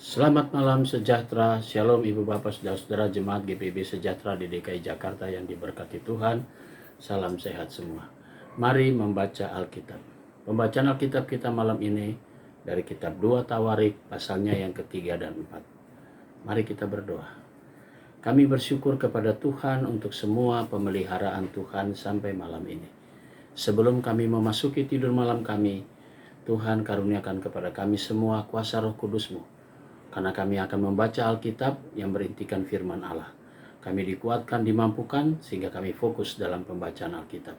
Selamat malam sejahtera, Shalom Ibu Bapak Saudara-saudara Jemaat GPIB Sejahtera di DKI Jakarta yang diberkati Tuhan. Salam sehat semua. Mari membaca Alkitab. Pembacaan Alkitab kita malam ini dari kitab 2 Tawarik pasalnya yang ketiga dan 4. Mari kita berdoa. Kami bersyukur kepada Tuhan untuk semua pemeliharaan Tuhan sampai malam ini. Sebelum kami memasuki tidur malam kami, Tuhan karuniakan kepada kami semua kuasa Roh Kudus-Mu. Karena kami akan membaca Alkitab yang berintikan firman Allah. Kami dikuatkan, dimampukan, sehingga kami fokus dalam pembacaan Alkitab.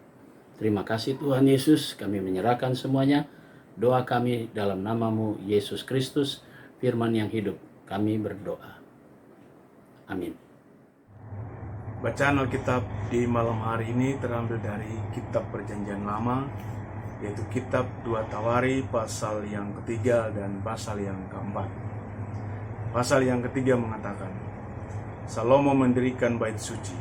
Terima kasih Tuhan Yesus, kami menyerahkan semuanya. Doa kami dalam nama-Mu, Yesus Kristus, firman yang hidup. Kami berdoa. Amin. Bacaan Alkitab di malam hari ini terambil dari Kitab Perjanjian Lama, yaitu Kitab 2 Tawari, pasal yang ketiga dan pasal yang keempat. Pasal yang ketiga mengatakan, Salomo mendirikan bait suci.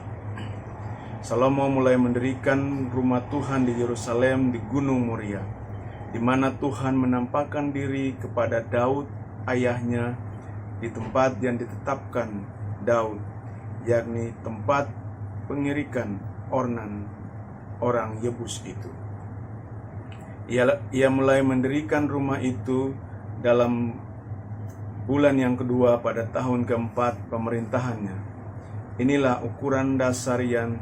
Salomo mulai mendirikan rumah Tuhan di Yerusalem di Gunung Moria, di mana Tuhan menampakkan diri kepada Daud ayahnya di tempat yang ditetapkan Daud, yakni tempat pengirikan Ornan orang Yebus itu. Ia mulai mendirikan rumah itu dalam bulan yang kedua pada tahun keempat pemerintahannya. Inilah ukuran dasar yang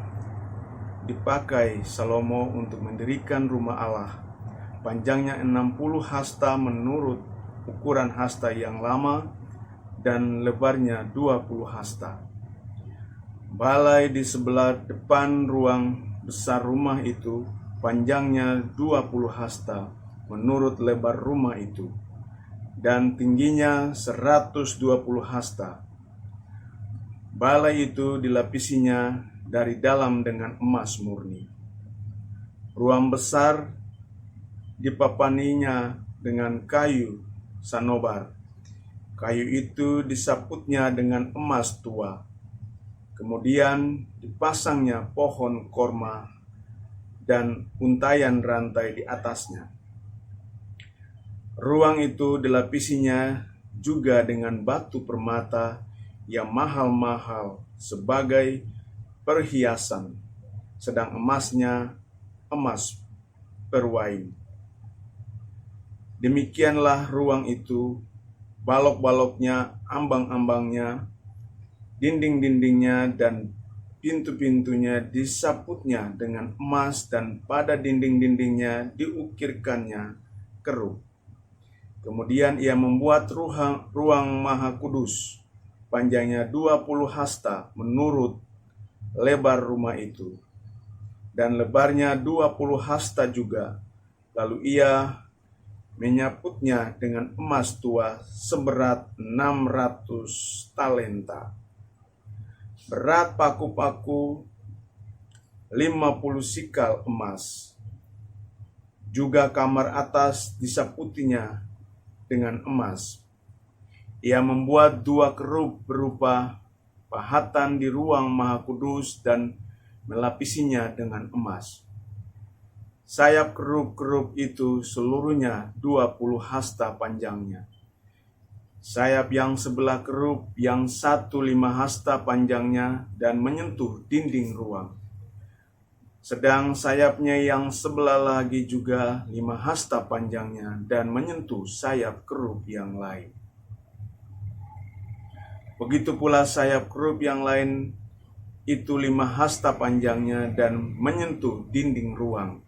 dipakai Salomo untuk mendirikan rumah Allah. Panjangnya 60 hasta menurut ukuran hasta yang lama dan lebarnya 20 hasta. Balai di sebelah depan ruang besar rumah itu panjangnya 20 hasta menurut lebar rumah itu, dan tingginya 120 hasta. Balai itu dilapisinya dari dalam dengan emas murni. Ruang besar dipapaninya dengan kayu sanobar. Kayu itu disaputnya dengan emas tua. Kemudian dipasangnya pohon korma dan untayan rantai di atasnya. Ruang itu dilapisinya juga dengan batu permata yang mahal-mahal sebagai perhiasan, sedang emasnya emas perwain. Demikianlah ruang itu, balok-baloknya, ambang-ambangnya, dinding-dindingnya dan pintu-pintunya disaputnya dengan emas, dan pada dinding-dindingnya diukirkannya keruh. Kemudian ia membuat ruang Maha Kudus, panjangnya 20 hasta menurut lebar rumah itu, dan lebarnya 20 hasta juga. Lalu ia menyaputnya dengan emas tua seberat 600 talenta. Berat paku-paku 50 sikal emas. Juga kamar atas disaputinya dengan emas. Ia membuat 2 kerub berupa pahatan di ruang Maha Kudus dan melapisinya dengan emas. Sayap kerub-kerub itu seluruhnya 20 hasta panjangnya. Sayap yang sebelah kerub yang 5 hasta panjangnya dan menyentuh dinding ruang. Sedang sayapnya yang sebelah lagi juga 5 hasta panjangnya dan menyentuh sayap kerub yang lain. Begitu pula sayap kerub yang lain itu 5 hasta panjangnya dan menyentuh dinding ruang.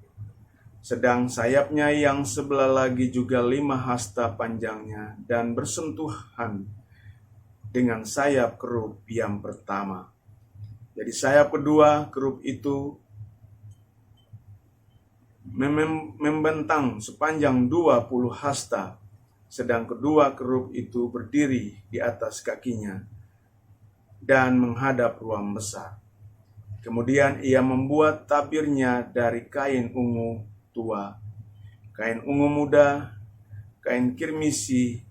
Sedang sayapnya yang sebelah lagi juga 5 hasta panjangnya dan bersentuhan dengan sayap kerub yang pertama. Jadi sayap kedua kerub itu membentang sepanjang 20 hasta, sedang kedua kerub itu berdiri di atas kakinya dan menghadap ruang besar. Kemudian ia membuat tabirnya dari kain ungu tua, kain ungu muda, kain kirmisi,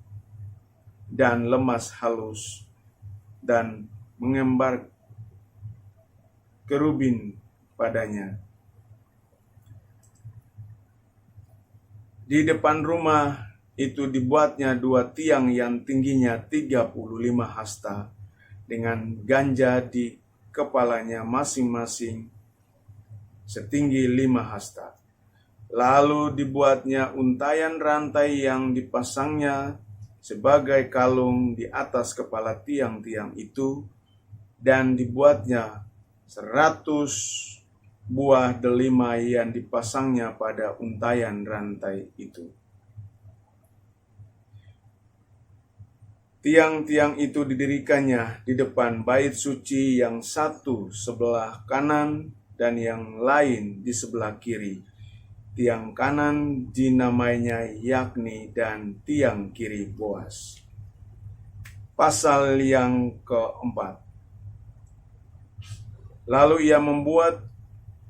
dan lemas halus, dan mengembar kerubin padanya. Di depan rumah itu dibuatnya 2 tiang yang tingginya 35 hasta dengan ganja di kepalanya masing-masing setinggi 5 hasta. Lalu dibuatnya untayan rantai yang dipasangnya sebagai kalung di atas kepala tiang-tiang itu, dan dibuatnya 100 buah delima yang dipasangnya pada untayan rantai itu. Tiang-tiang itu didirikannya di depan bait suci, yang satu sebelah kanan dan yang lain di sebelah kiri. Tiang kanan dinamainya Yakni dan tiang kiri Boas. Pasal yang keempat. Lalu ia membuat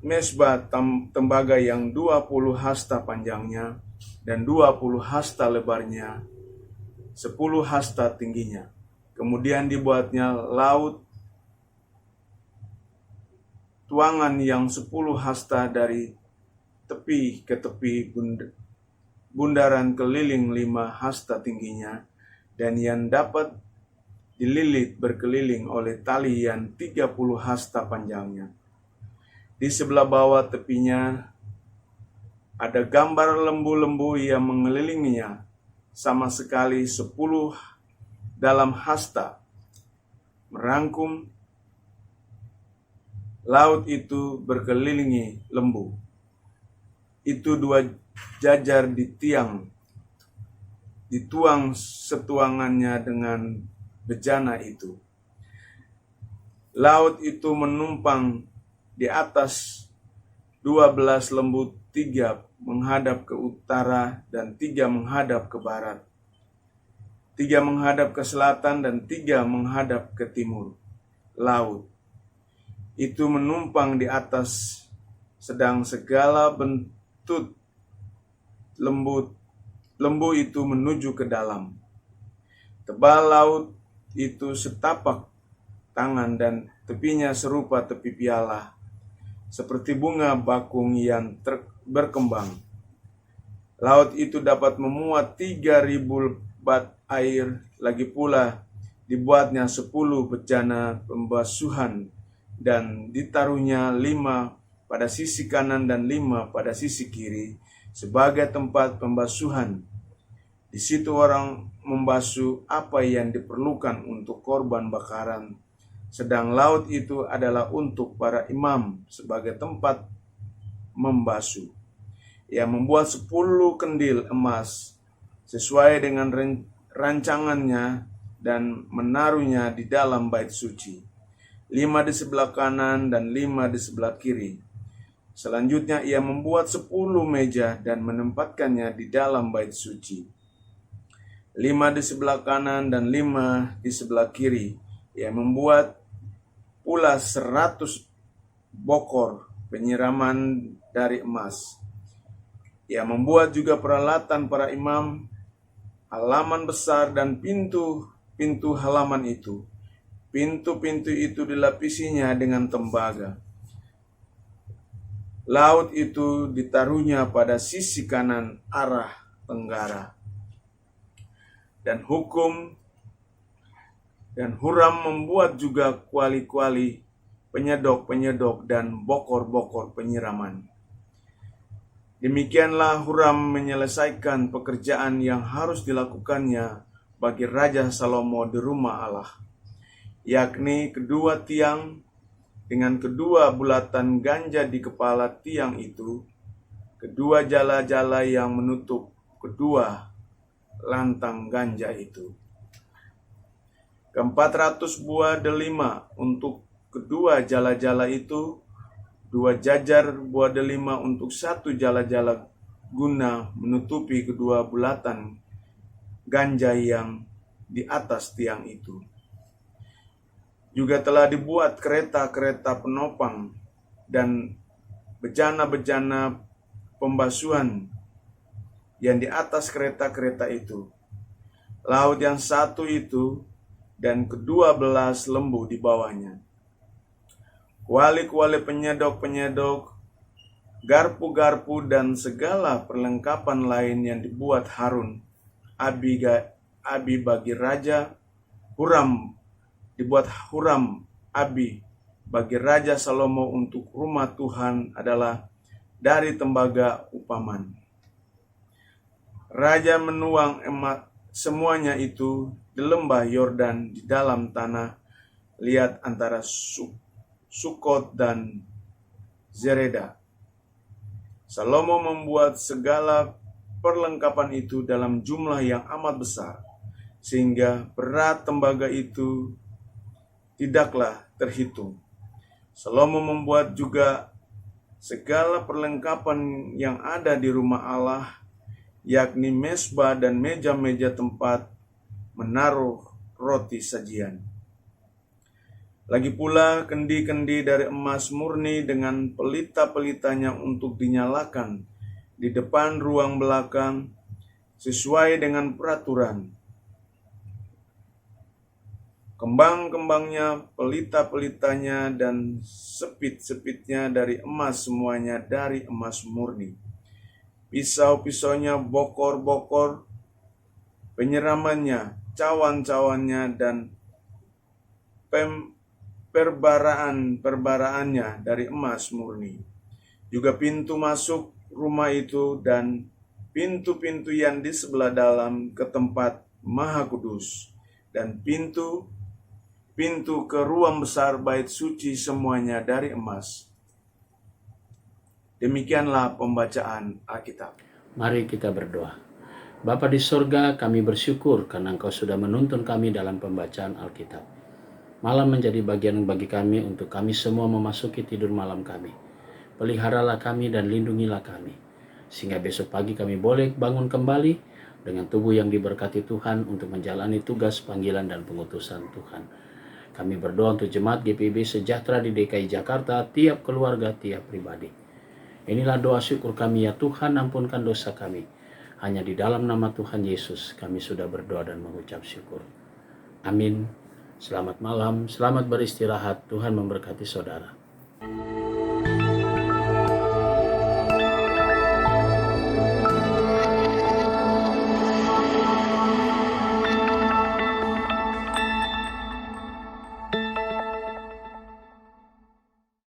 mesbah tembaga yang 20 hasta panjangnya dan 20 hasta lebarnya, 10 hasta tingginya. Kemudian dibuatnya laut tuangan yang 10 hasta dari tepi ke tepi, bundaran keliling 5 hasta tingginya, dan yang dapat dililit berkeliling oleh tali yang 30 hasta panjangnya. Di sebelah bawah tepinya ada gambar lembu-lembu yang mengelilinginya, sama sekali 10 dalam hasta, merangkum laut itu berkelilingi lembu. Itu 2 jajar di tiang, dituang setuangannya dengan bejana itu. Laut itu menumpang di atas 12 lembu, 3 menghadap ke utara dan 3 menghadap ke barat, 3 menghadap ke selatan dan 3 menghadap ke timur. Laut itu menumpang di atas, sedang segala bentuk lembu itu menuju ke dalam. Tebal laut itu setapak tangan dan tepinya serupa tepi piala, seperti bunga bakung yang berkembang. Laut itu dapat memuat 3.000 bat air, lagi pula dibuatnya 10 bejana pembasuhan, dan ditaruhnya 5 pada sisi kanan dan 5 pada sisi kiri sebagai tempat pembasuhan. Di situ orang membasuh apa yang diperlukan untuk korban bakaran, sedang laut itu adalah untuk para imam sebagai tempat membasuh. Ia membuat 10 kendil emas sesuai dengan rancangannya dan menaruhnya di dalam bait suci, 5 di sebelah kanan dan 5 di sebelah kiri. Selanjutnya ia membuat 10 meja dan menempatkannya di dalam bait suci, 5 di sebelah kanan dan 5 di sebelah kiri. Ia membuat pula 100 bokor penyiraman dari emas. Ia membuat juga peralatan para imam, halaman besar dan pintu-pintu halaman itu. Pintu-pintu itu dilapisinya dengan tembaga. Laut itu ditaruhnya pada sisi kanan arah tenggara. Dan Huram membuat juga kuali-kuali, penyedok-penyedok dan bokor-bokor penyiraman. Demikianlah Huram menyelesaikan pekerjaan yang harus dilakukannya bagi Raja Salomo di rumah Allah, yakni kedua tiang dengan kedua bulatan ganja di kepala tiang itu, kedua jala-jala yang menutup kedua lantang ganja itu, 400 buah delima untuk kedua jala-jala itu, 2 jajar buah delima untuk 1 jala-jala guna menutupi kedua bulatan ganja yang di atas tiang itu. Juga telah dibuat kereta-kereta penopang dan bejana-bejana pembasuhan yang di atas kereta-kereta itu. Laut yang satu itu dan ke-12 lembu di bawahnya. Kuali-kuali penyedok-penyedok, garpu-garpu dan segala perlengkapan lain yang dibuat Harun Abi bagi Raja Huram, dibuat Huram Abi bagi Raja Salomo untuk rumah Tuhan adalah dari tembaga upaman. Raja menuang emas semuanya itu di lembah Yordan di dalam tanah liat antara Sukot dan Zereda. Salomo membuat segala perlengkapan itu dalam jumlah yang amat besar, sehingga berat tembaga itu tidaklah terhitung. Salomo membuat juga segala perlengkapan yang ada di rumah Allah, yakni mezbah dan meja-meja tempat menaruh roti sajian. Lagi pula kendi-kendi dari emas murni dengan pelita-pelitanya untuk dinyalakan di depan ruang belakang sesuai dengan peraturan. Kembang-kembangnya, pelita-pelitanya, dan sepit-sepitnya dari emas, semuanya dari emas murni. Pisau-pisaunya, bokor-bokor, penyiramannya, cawan-cawannya, dan perbaraannya dari emas murni. Juga pintu masuk rumah itu dan pintu-pintu yang di sebelah dalam ke tempat Maha Kudus dan pintu ke ruang besar bait suci, semuanya dari emas. Demikianlah pembacaan Alkitab. Mari kita berdoa. Bapa di sorga, kami bersyukur karena Engkau sudah menuntun kami dalam pembacaan Alkitab. Malam menjadi bagian bagi kami untuk kami semua memasuki tidur malam kami. Peliharalah kami dan lindungilah kami, sehingga besok pagi kami boleh bangun kembali dengan tubuh yang diberkati Tuhan untuk menjalani tugas panggilan dan pengutusan Tuhan. Kami berdoa untuk jemaat GPIB sejahtera di DKI Jakarta, tiap keluarga, tiap pribadi. Inilah doa syukur kami, ya Tuhan, ampunkan dosa kami. Hanya di dalam nama Tuhan Yesus kami sudah berdoa dan mengucap syukur. Amin. Selamat malam, selamat beristirahat. Tuhan memberkati saudara.